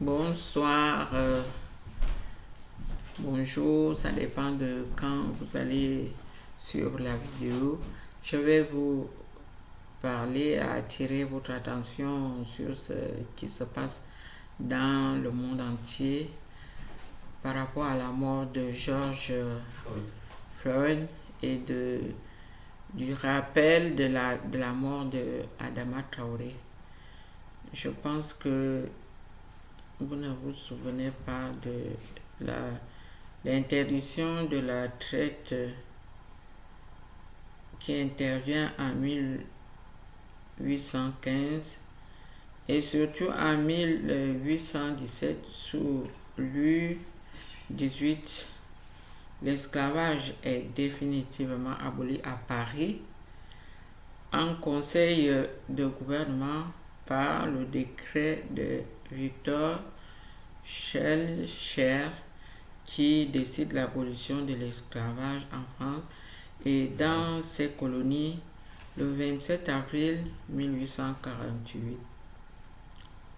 Bonsoir, bonjour, ça dépend de quand vous allez sur la vidéo. Je vais vous parler, attirer votre attention sur ce qui se passe dans le monde entier par rapport à la mort de George Floyd et du rappel de la mort de Adama Traoré. Je pense que vous ne vous souvenez pas de l'interdiction de la traite qui intervient en 1815 et surtout en 1817 sous Louis XVIII. L'esclavage est définitivement aboli à Paris en conseil de gouvernement par le décret de Victor Schœlcher qui décide l'abolition de l'esclavage en France et dans ses colonies le 27 avril 1848.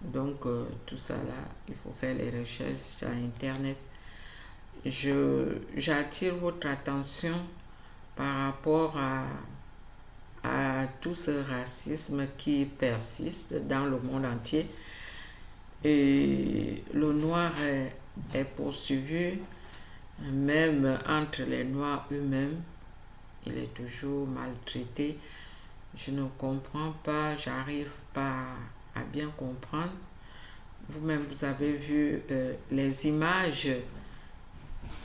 Donc tout ça là, il faut faire les recherches sur Internet. J'attire votre attention par rapport à tout ce racisme qui persiste dans le monde entier. Et le noir est poursuivi, même entre les noirs eux-mêmes, il est toujours maltraité. Je ne comprends pas, j'arrive pas à bien comprendre. Vous-même, vous avez vu les images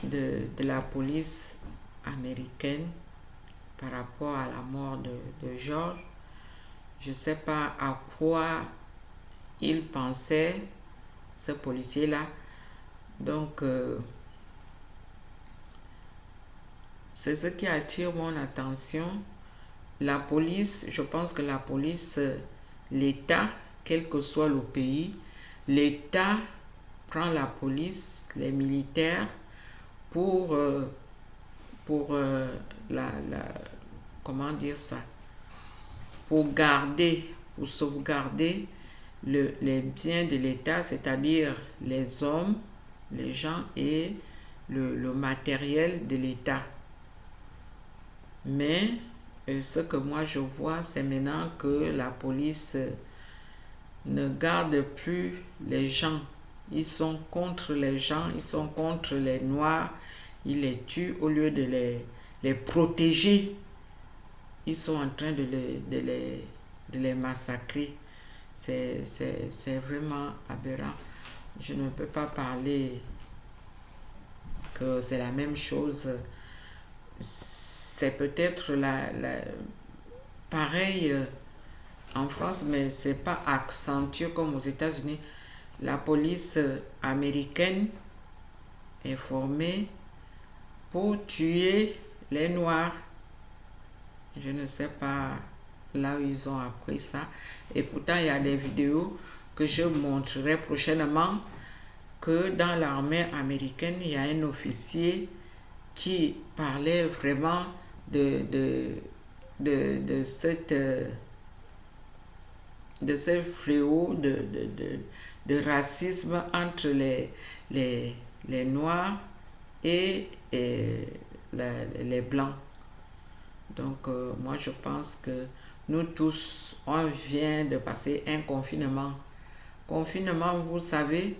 de la police américaine par rapport à la mort de George. Je ne sais pas à quoi il pensait, ce policier-là. Donc, c'est ce qui attire mon attention. La police, je pense que la police, l'État, quel que soit le pays, l'État prend la police, les militaires, pour comment dire ça, pour sauvegarder les biens de l'État, c'est-à-dire les hommes, les gens et le matériel de l'État. Mais ce que moi je vois, c'est maintenant que la police ne garde plus les gens. Ils sont contre les gens, ils sont contre les Noirs, ils les tuent au lieu de les protéger. Ils sont en train de les massacrer. C'est vraiment aberrant. Je ne peux pas parler que c'est la même chose. C'est peut-être pareil en France, mais ce n'est pas accentué comme aux États-Unis. La police américaine est formée pour tuer les Noirs. Je ne sais pas là où ils ont appris ça. Et pourtant, il y a des vidéos que je montrerai prochainement que dans l'armée américaine, il y a un officier qui parlait vraiment de ce fléau de racisme entre les Noirs et les Blancs. Donc, moi, je pense que nous tous, on vient de passer un confinement. Confinement, vous savez,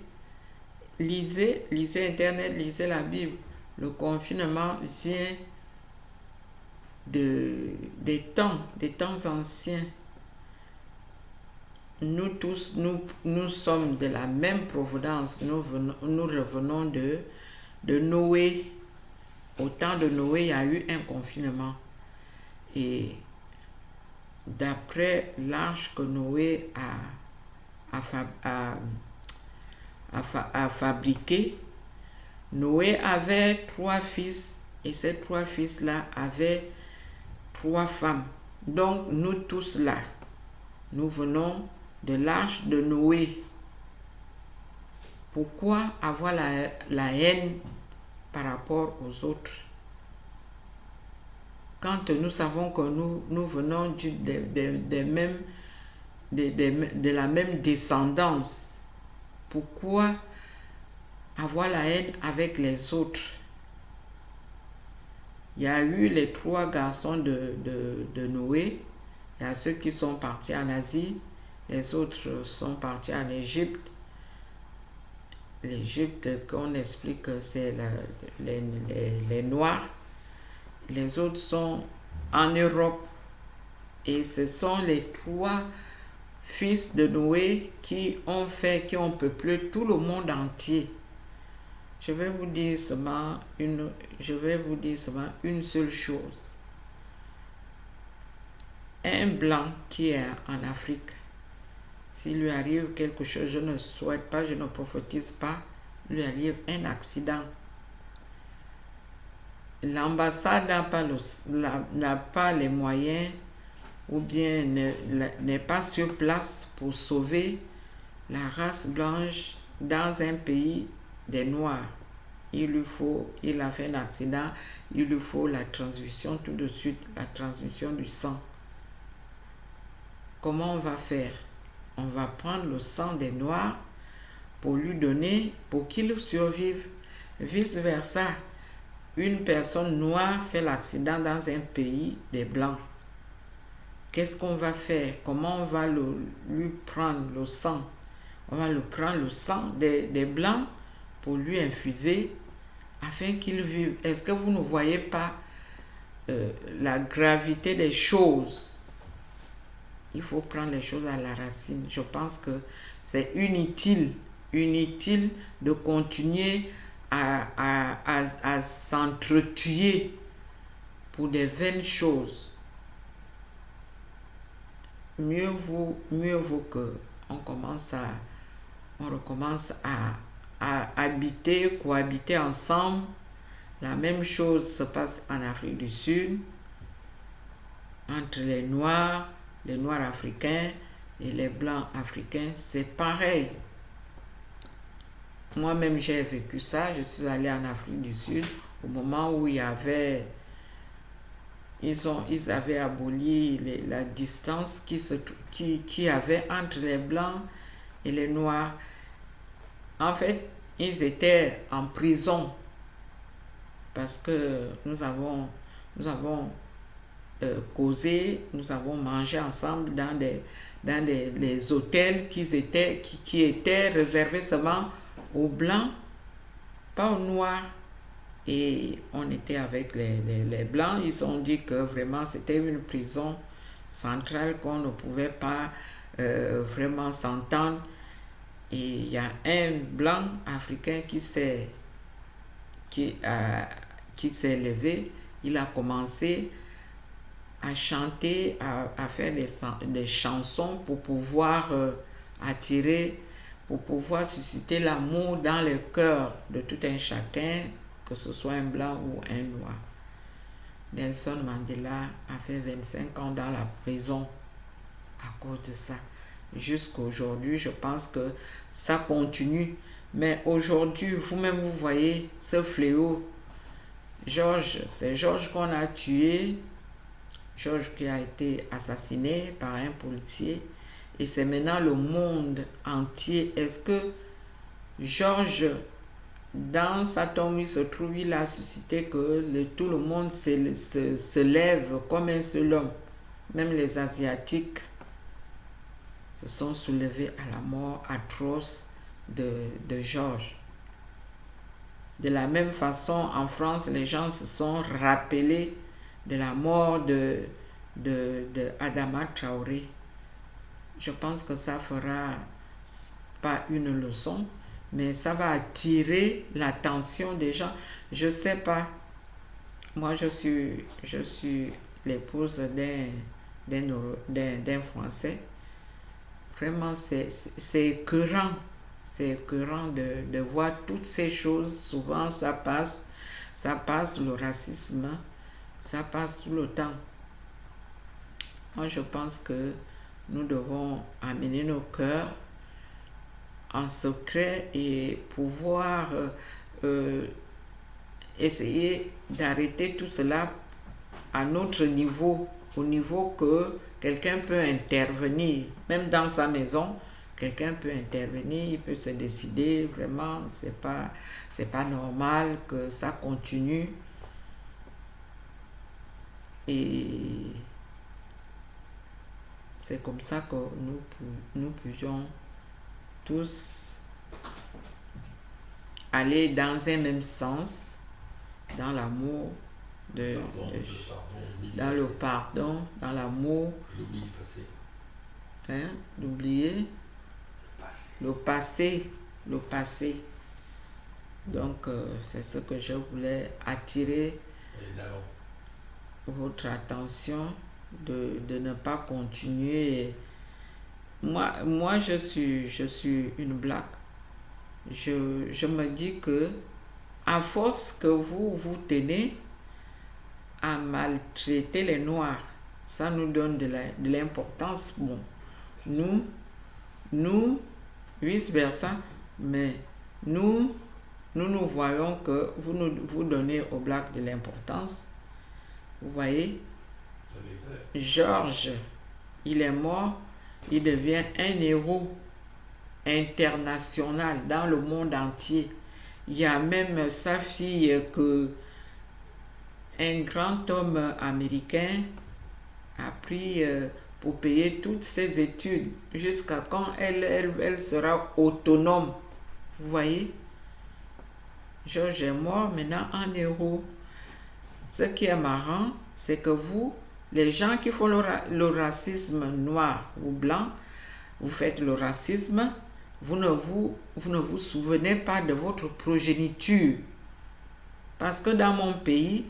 lisez Internet, lisez la Bible. Le confinement vient des temps anciens. Nous tous, nous sommes de la même provenance. Nous revenons de Noé. Au temps de Noé, il y a eu un confinement. Et d'après l'arche que Noé a fabriqué, Noé avait 3 fils et ces 3 fils-là avaient 3 femmes. Donc nous tous là, nous venons de l'arche de Noé. Pourquoi avoir la haine par rapport aux autres? Quand nous savons que nous venons de la même descendance, Pourquoi avoir la haine avec les autres? Il y a eu les 3 garçons de Noé. Il y a ceux qui sont partis en Asie. Les autres sont partis en Égypte. L'Égypte, qu'on explique que c'est les Noirs. Les autres sont en Europe. Et ce sont les 3 fils de Noé qui ont peuplé tout le monde entier. Je vais vous dire seulement une seule chose. Un blanc qui est en Afrique, s'il lui arrive quelque chose, je ne souhaite pas, je ne prophétise pas, lui arrive un accident. L'ambassade n'a pas les moyens ou bien n'est pas sur place pour sauver la race blanche dans un pays des Noirs. Il a fait un accident, il lui faut la transfusion tout de suite, la transfusion du sang. Comment on va faire? On va prendre le sang des Noirs pour lui donner, pour qu'il survive. Vice versa, une personne noire fait l'accident dans un pays des Blancs. Qu'est-ce qu'on va faire? Comment on va lui prendre le sang? On va lui prendre le sang des Blancs pour lui infuser afin qu'il vive. Est-ce que vous ne voyez pas la gravité des choses? Il faut prendre les choses à la racine. Je pense que c'est inutile de continuer à s'entretuer pour des vaines choses. Mieux vaut que on recommence à cohabiter ensemble. La même chose se passe en Afrique du Sud, entre les Noirs africains et les Blancs africains, c'est pareil. Moi-même, j'ai vécu ça. Je suis allée en Afrique du Sud au moment où ils avaient aboli la distance qui avait entre les Blancs et les Noirs. En fait, ils étaient en prison parce que nous avons causé, nous avons mangé ensemble dans les hôtels qui étaient réservés seulement aux Blancs, pas aux Noirs. Et on était avec les Blancs. Ils ont dit que vraiment c'était une prison centrale, qu'on ne pouvait pas vraiment s'entendre. Et il y a un Blanc africain qui s'est levé. Il a commencé à chanter, à faire des chansons pour pouvoir attirer, pour pouvoir susciter l'amour dans le cœur de tout un chacun, que ce soit un Blanc ou un Noir. Nelson Mandela a fait 25 ans dans la prison à cause de ça. Jusqu'à aujourd'hui, je pense que ça continue. Mais aujourd'hui, vous-même, vous voyez ce fléau. C'est George qu'on a tué. George qui a été assassiné par un policier. Et c'est maintenant le monde entier. Est-ce que George, dans sa tombe, il se trouve, il a suscité que tout le monde se lève comme un seul homme. Même les Asiatiques se sont soulevés à la mort atroce de George. De la même façon, en France, les gens se sont rappelés de la mort de Adama Traoré. Je pense que ça fera pas une leçon, mais ça va attirer l'attention des gens. Je sais pas. Moi, je suis l'épouse d'un Français. Vraiment, c'est écœurant. C'est écœurant de voir toutes ces choses. Souvent, ça passe le racisme, ça passe tout le temps. Moi, je pense que nous devons amener nos cœurs en secret et pouvoir essayer d'arrêter tout cela à notre niveau, au niveau que quelqu'un peut intervenir, même dans sa maison, quelqu'un peut intervenir, il peut se décider, vraiment, c'est pas normal que ça continue. Et c'est comme ça que nous pouvions tous aller dans un même sens, dans l'amour, dans le pardon, dans l'amour, d'oublier le passé. Donc, c'est ce que je voulais attirer votre attention, de ne pas continuer. Moi je suis une blague. Je me dis que à force que vous tenez à maltraiter les Noirs, ça nous donne de l'importance. Bon, nous, vice-versa, mais nous voyons que vous donnez aux Blacks de l'importance. Vous voyez, George, il est mort, il devient un héros international dans le monde entier. Il y a même sa fille que un grand homme américain a pris pour payer toutes ses études jusqu'à quand elle sera autonome. Vous voyez, George est mort, maintenant en héros. Ce qui est marrant, c'est que vous, les gens qui font le racisme noir ou blanc, vous faites le racisme, vous ne vous souvenez pas de votre progéniture. Parce que dans mon pays,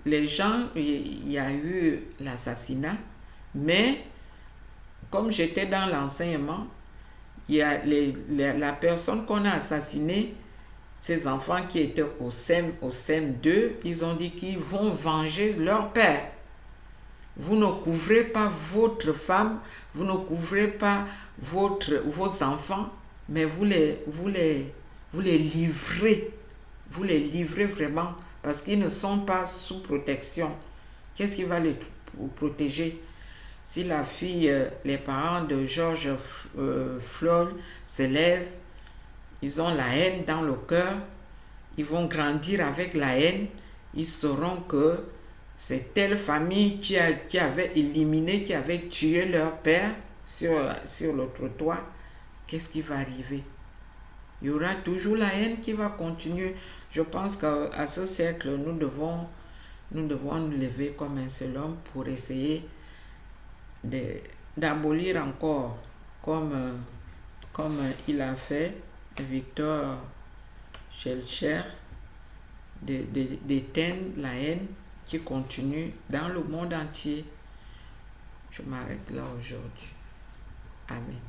les gens, il y a eu l'assassinat, mais comme j'étais dans l'enseignement, il y a la personne qu'on a assassinée, ces enfants qui étaient au CM2, ils ont dit qu'ils vont venger leur père. Vous ne couvrez pas votre femme, vous ne couvrez pas vos enfants, mais vous les livrez. Vous les livrez vraiment parce qu'ils ne sont pas sous protection. Qu'est-ce qui va les protéger? Si la fille, les parents de George Floyd se lèvent, ils ont la haine dans le cœur, ils vont grandir avec la haine, ils sauront que c'est telle famille qui avait éliminé, qui avait tué leur père sur le trottoir. Qu'est-ce qui va arriver? Il y aura toujours la haine qui va continuer. Je pense qu'à ce siècle, nous devons nous lever comme un seul homme pour essayer d'abolir encore, comme il a fait Victor Schœlcher, d'éteindre la haine qui continue dans le monde entier. Je m'arrête là aujourd'hui. Amen.